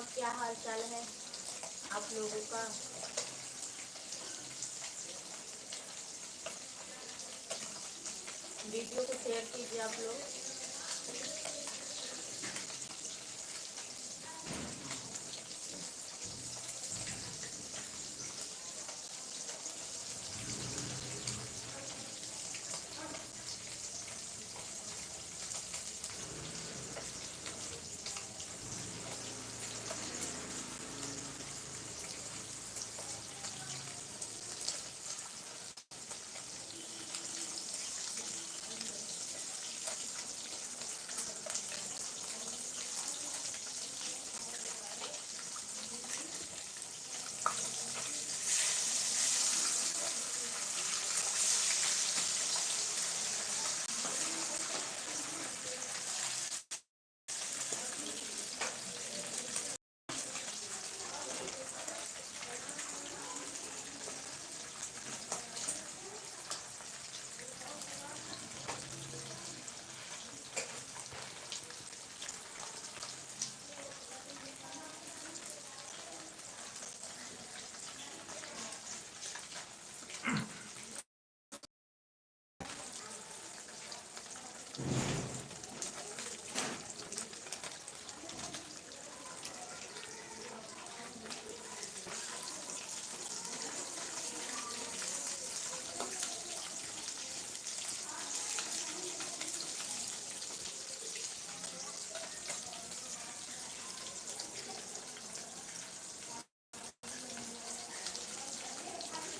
क्या हाल चाल है आप लोगों का। वीडियो को शेयर कीजिए आप लोग।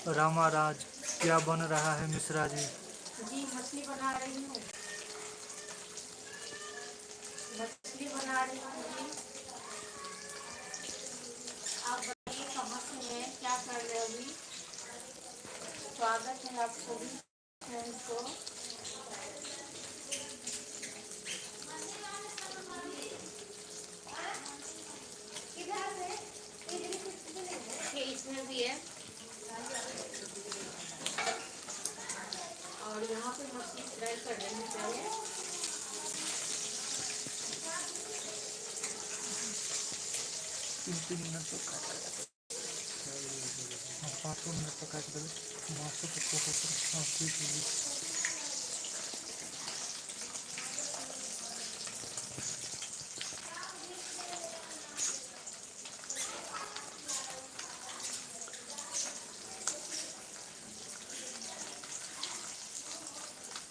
रामा राज, क्या बन रहा है मिश्रा जी? जी मछली बना रही हूँ, मछली बना रही हूँ जी। आप बताइए कहाँ से हैं, क्या कर रहे हो अभी। स्वागत है आप सभी फ्रेंड्स को। ये इसमें भी है और यहाँ पे मछली फ्राई कर रही हूँ पहले। 3 मिनट तो काट कर 5 मिनट तो काट कर मासू को ठीक है।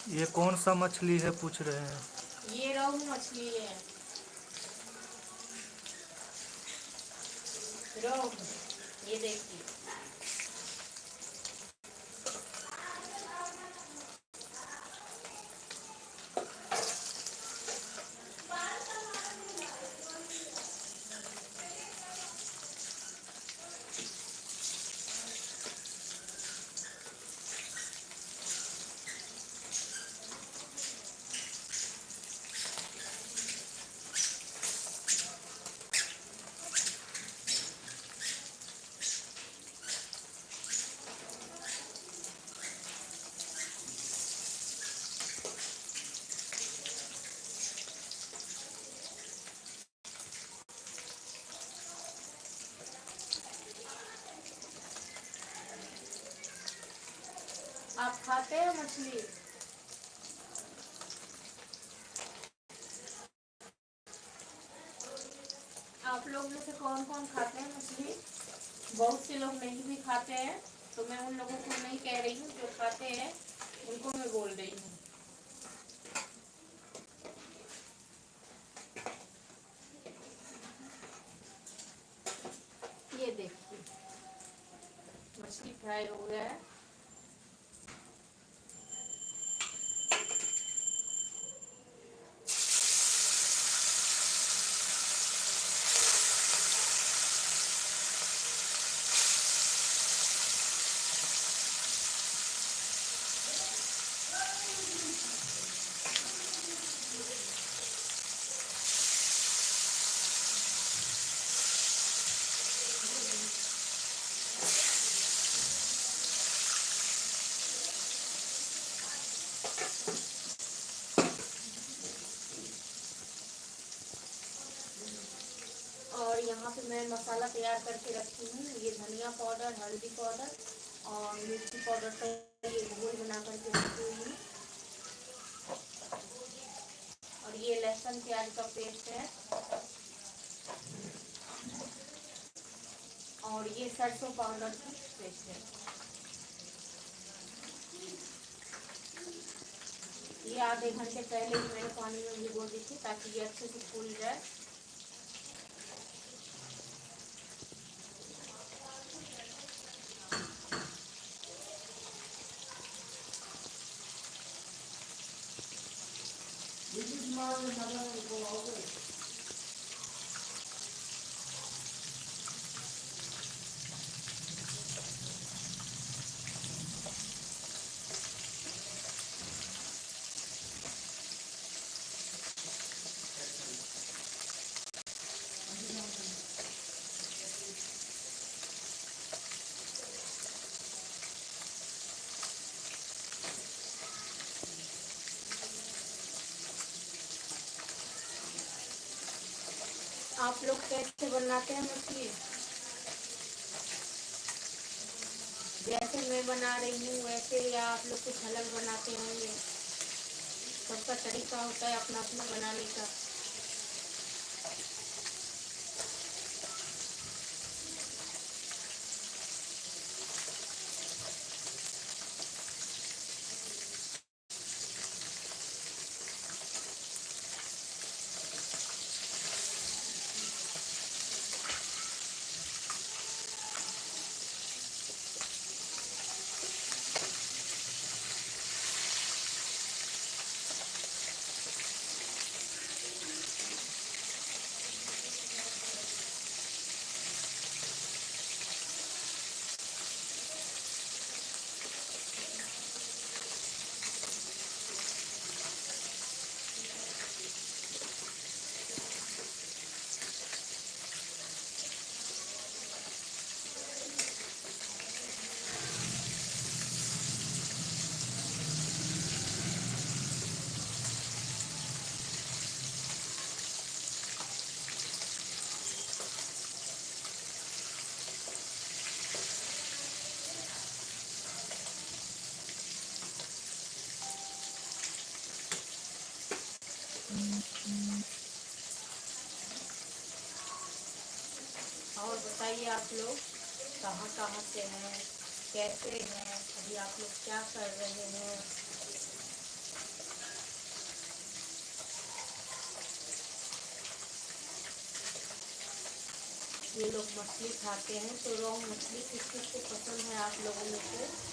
ये कौन सा मछली है पूछ रहे हैं? ये रोहू मछली है, रोहू। ये देखिए आप खाते हैं मछली? आप लोग में से कौन कौन खाते हैं मछली? बहुत से लोग नहीं भी खाते हैं, तो मैं उन लोगों को नहीं कह रही हूँ, जो खाते हैं उनको मैं बोल रही हूँ। ये देखिए मछली फ्राई हो गया है। यहाँ पे मैं मसाला तैयार करके रखी हूँ। ये धनिया पाउडर, हल्दी पाउडर और मिर्ची पाउडर का ये घोल बना करके रखी हुई हूँ। और ये लहसुन प्याज का पेस्ट है और ये सरसों पाउडर का पेस्ट है। ये आधे घंटे पहले ही मैंने पानी में भिगो दी थी ताकि ये अच्छे से फूल जाए। आप लोग कैसे बनाते हैं मछली? जैसे मैं बना रही हूँ वैसे, या आप लोग कुछ अलग बनाते होंगे? सबका तरीका होता है अपना अपना बनाने का। और बताइए आप लोग कहाँ कहाँ से हैं, कैसे हैं, अभी आप लोग क्या कर रहे हैं? ये लोग मछली खाते हैं तो रोहू मछली किस किस को पसंद है आप लोगों में से?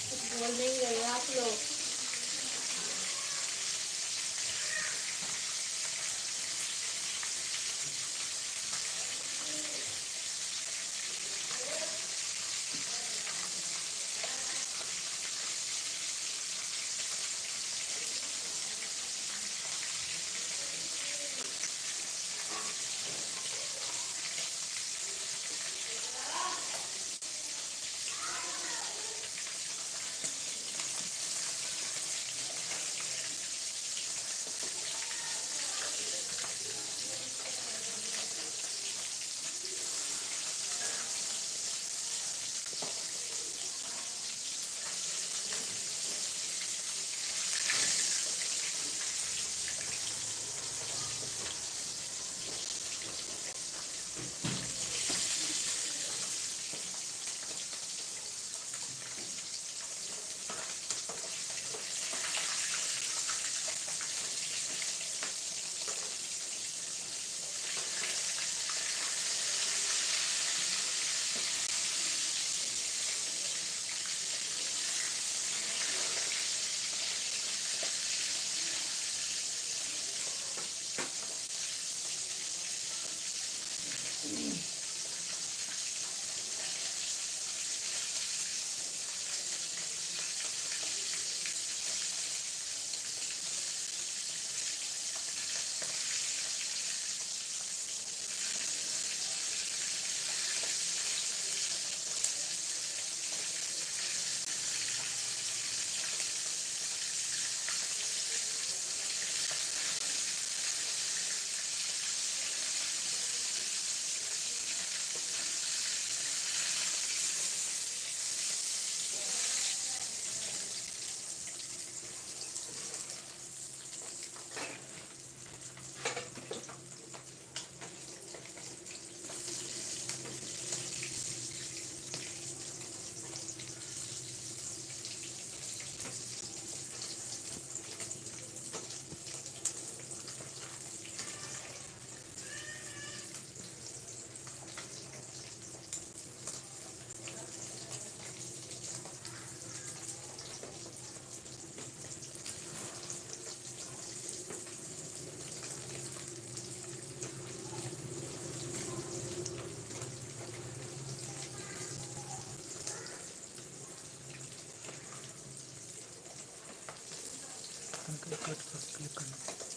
कुछ बोल नहीं रहे आप लोग? कट पर क्लिक करना।